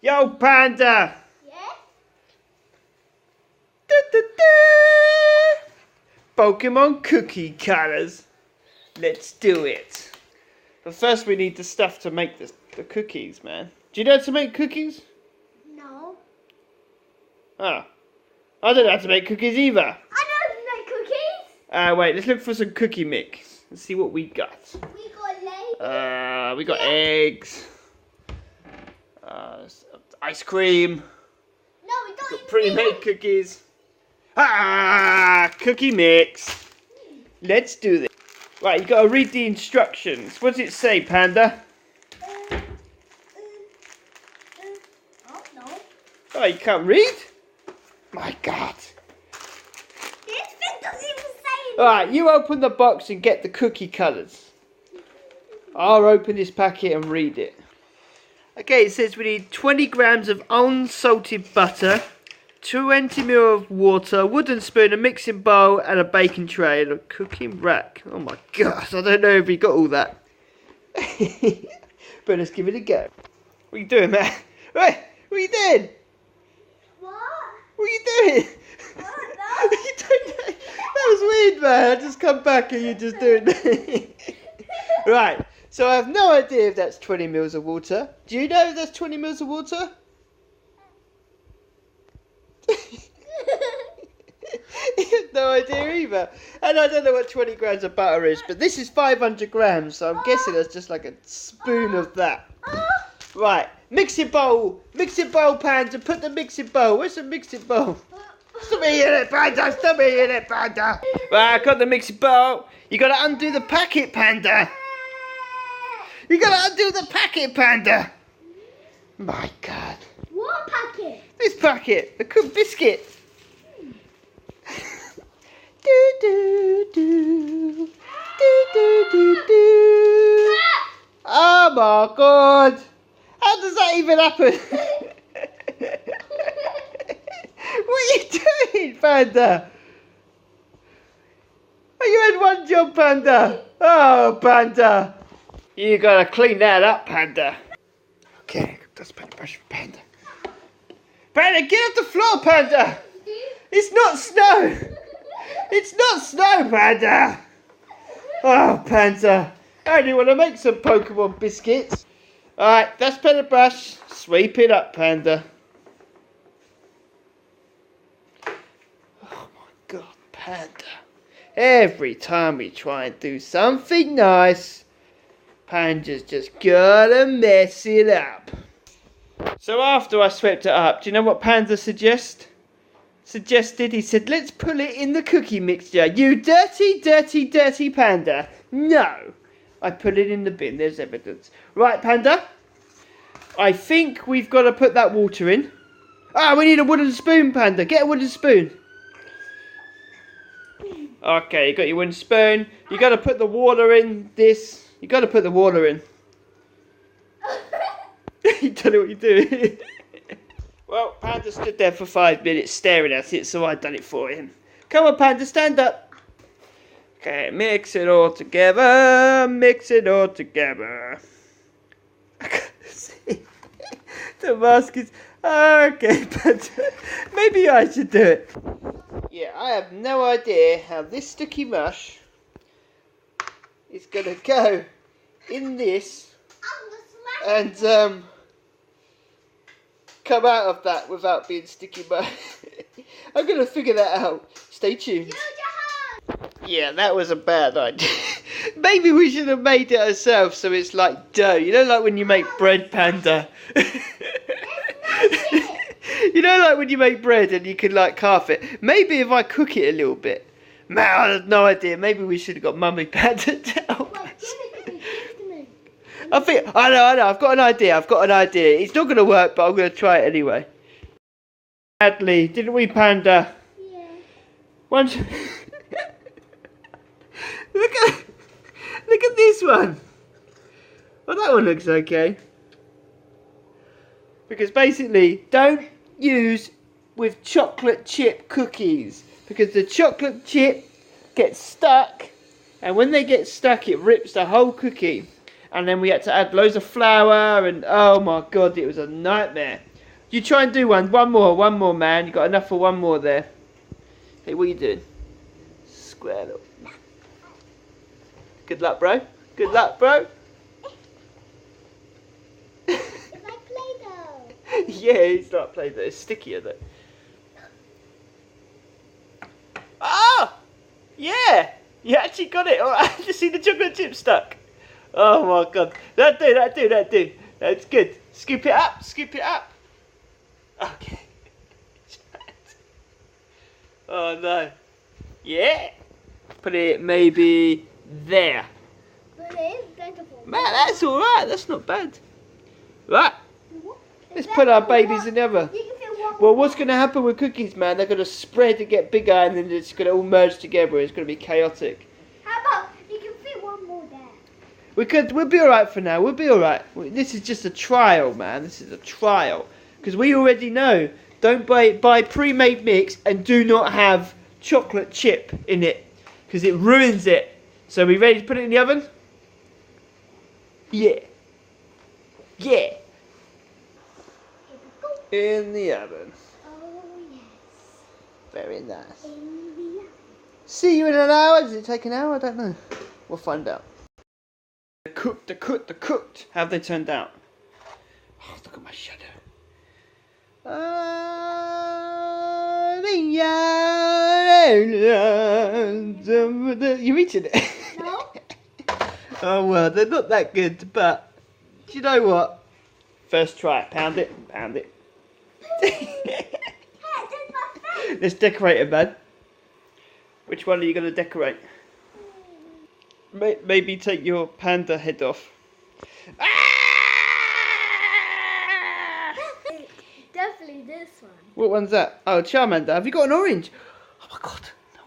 Yo, Panda! Yes? Pokemon cookie cutters. Let's do it. But first we need the stuff to make the cookies, man. Do you know how to make cookies? No. Oh. I don't know how to make cookies either. I don't make cookies. Wait, let's look for some cookie mix. Let's see what we got. We got We got eggs. Ice cream. No, we don't even Pre-made cookies. Cookie mix. Let's do this. Right, you gotta read the instructions. What does it say, Panda? Oh, no. Oh, you can't read? My God. This thing doesn't even say Alright, you open the box and get the cookie colours. I'll open this packet and read it. Okay, it says we need 20 grams of unsalted butter, 20 ml of water, a wooden spoon, a mixing bowl, and a baking tray, and a cooking rack. Oh my gosh, I don't know if we got all that. But let's give it a go. What are you doing, man? Wait, what are you doing? What? What are you doing? What? No. You don't know. That was weird, man. I just come back and you just do it. Right, so I have no idea if that's 20 mils of water. Do you know if that's 20 mils of water? You have no idea either. And I don't know what 20 grams of butter is, but this is 500 grams, so I'm guessing that's just like a spoon of that. Right, mixing bowl, Panda, put the mixing bowl. Where's the mixing bowl? Stop eating it, Panda, stop eating it, Panda. Right, I got the mixing bowl. You gotta undo the packet, Panda. You gotta undo the packet, Panda. My God. What packet? This packet, the cooked biscuit. Do do do, do do do do. Oh my God! How does that even happen? What are you doing, Panda? Oh, you had one job, Panda. Oh, Panda. You gotta clean that up, Panda. Okay, that's Panda brush for Panda. Panda, get off the floor, Panda. It's not snow. It's not snow, Panda. Oh, Panda. I only want to make some Pokemon biscuits. Alright, that's Panda brush. Sweep it up, Panda. Oh my God, Panda. Every time we try and do something nice, Panda's just gotta mess it up. So after I swept it up, do you know what Panda suggested? He said, let's put it in the cookie mixture. You dirty, dirty, dirty Panda. No. I put it in the bin. There's evidence. Right, Panda. I think we've got to put that water in. We need a wooden spoon, Panda. Get a wooden spoon. Okay, you got your wooden spoon. You got to put the water in this. You got to put the water in. You don't know what you're doing. Well, Panda stood there for 5 minutes staring at it, so I done it for him. Come on, Panda, stand up. Okay, mix it all together. Mix it all together. I can't see. The mask is... Okay, Panda. Maybe I should do it. Yeah, I have no idea how this sticky mush is going to go in this and come out of that without being sticky mush. I'm going to figure that out. Stay tuned. Yeah, that was a bad idea. Maybe we should have made it ourselves so it's like dough. You know, like when you make bread, Panda. You know, like when you make bread and you can like carve it. Maybe if I cook it a little bit. Man, I have no idea. Maybe we should have got Mummy Panda to help us. I know. I've got an idea. It's not going to work, but I'm going to try it anyway. Badly, didn't we, Panda? Yeah. Once. Look at this one. Well, that one looks okay. Because basically, don't use with chocolate chip cookies. Because the chocolate chip gets stuck. And when they get stuck, it rips the whole cookie. And then we had to add loads of flour. And oh my God, it was a nightmare. You try and do one. One more, man. You got enough for one more there. Hey, what are you doing? Square up. Good luck, bro. Good luck, bro. It's like Play-Doh. Yeah, it's not Play-Doh. It's stickier though. Oh! Yeah! You actually got it. Oh, I just see the chocolate chip stuck. Oh my god. That do. That's good. Scoop it up. Okay. Oh no. Yeah. Put it maybe there. But it is plentiful. Man, that's alright. That's not bad. Right. Let's Is put that our for babies one? in the oven. You can fit one Well, more. what's going to happen with cookies, man? They're going to spread and get bigger, and then it's going to all merge together. It's going to be chaotic. How about you can fit one more there? We'll be all right for now. We'll be all right. This is just a trial, man. This is a trial because we already know. Don't buy pre-made mix and do not have chocolate chip in it because it ruins it. So, we ready to put it in the oven? Yeah. Yeah. Here we go. In the oven. Oh yes. Very nice. In the oven. See you in an hour. Does it take an hour? I don't know. We'll find out. They're cooked. How have they turned out? Oh, look at my shadow. You're eating it? No. Oh well, they're not that good, but do you know what? First try it. Pound it. Hey, that's my face. Let's decorate it, man. Which one are you going to decorate? Maybe take your panda head off. Definitely this one. What one's that? Oh, Charmander. Have you got an orange? Oh my god, no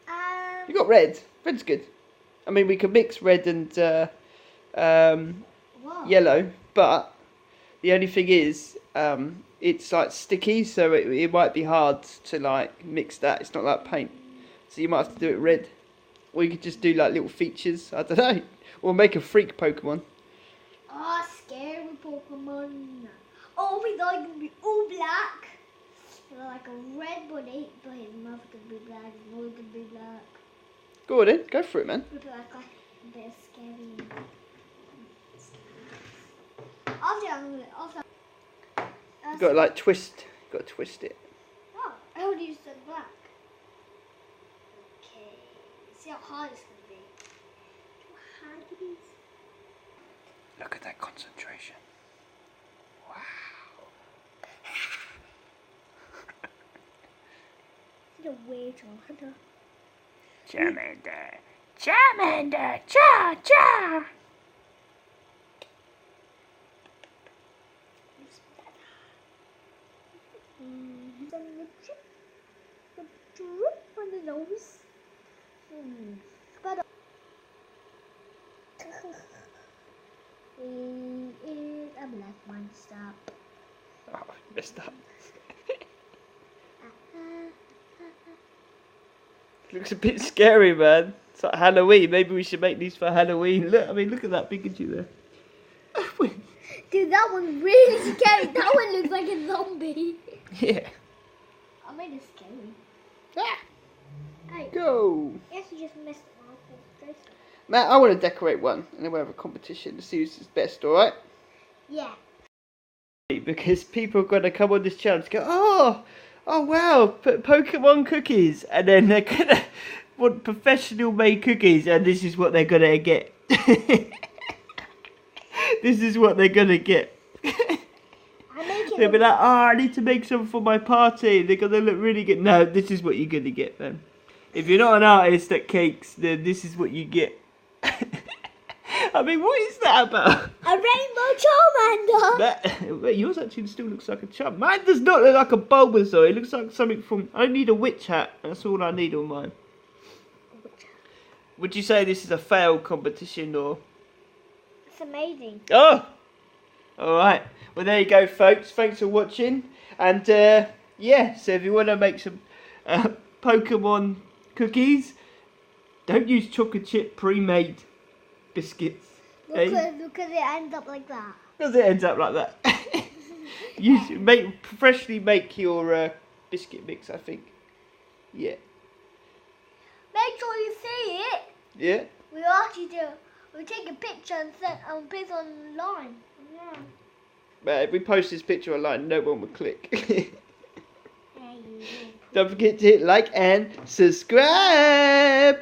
orange. You got red. Red's good. I mean, we can mix red and Wow. yellow, but the only thing is, it's like sticky, so it might be hard to like mix that. It's not like paint, so you might have to do it red, or you could just do like little features. I don't know, or make a freak Pokemon. Oh, scary Pokemon. Oh, we thought it would be all black. Like a red bunny, but his mouth could be black, his nose could be black. Go on then, go for it, man. Would like a bit scary. Also, You got to like twist. You got to twist it. oh, I only used the black. Okay, see how hard it's gonna be. How hard it is. Look at that concentration. Wow. It's a way too hard. Charmander, cha. Some drip on the nose. But he is a black monster. Oh, messed up. Looks a bit scary, man. It's like Halloween. Maybe we should make these for Halloween. Look, I mean, look at that Pikachu there. Dude, that one's really scary. That one looks like a zombie. Yeah. I made it scary. Ah, Hey, go. yes, you just missed it. Matt, I want to decorate one, and then we'll have a competition to see who's best, alright? Yeah. Because people are going to come on this channel to go, oh wow, Pokemon cookies, and then they're going to want professional made cookies, and this is what they're going to get. This is what they're going to get. They'll be like, oh, I need to make some for my party. They're going to look really good. No, this is what you're going to get then. If you're not an artist at cakes, then this is what you get. I mean, what is that about? A rainbow Charmander. Wait, yours actually still looks like a chub. Mine does not look like a Bulbasaur. It looks like something from... I need a witch hat. That's all I need on mine. Would you say this is a failed competition or... It's amazing. Oh! Alright. Well, there you go, folks. Thanks for watching. And, yeah, so if you want to make some Pokemon cookies, don't use chocolate chip pre-made biscuits. Because it ends up like that. Because it ends up like that. Freshly make your biscuit mix, I think. Yeah. Make sure you see it. Yeah. We'll ask you to. We'll take a picture and put it online. Yeah. But if we post this picture online, no one will click. Hey, you Don't forget to hit like and subscribe.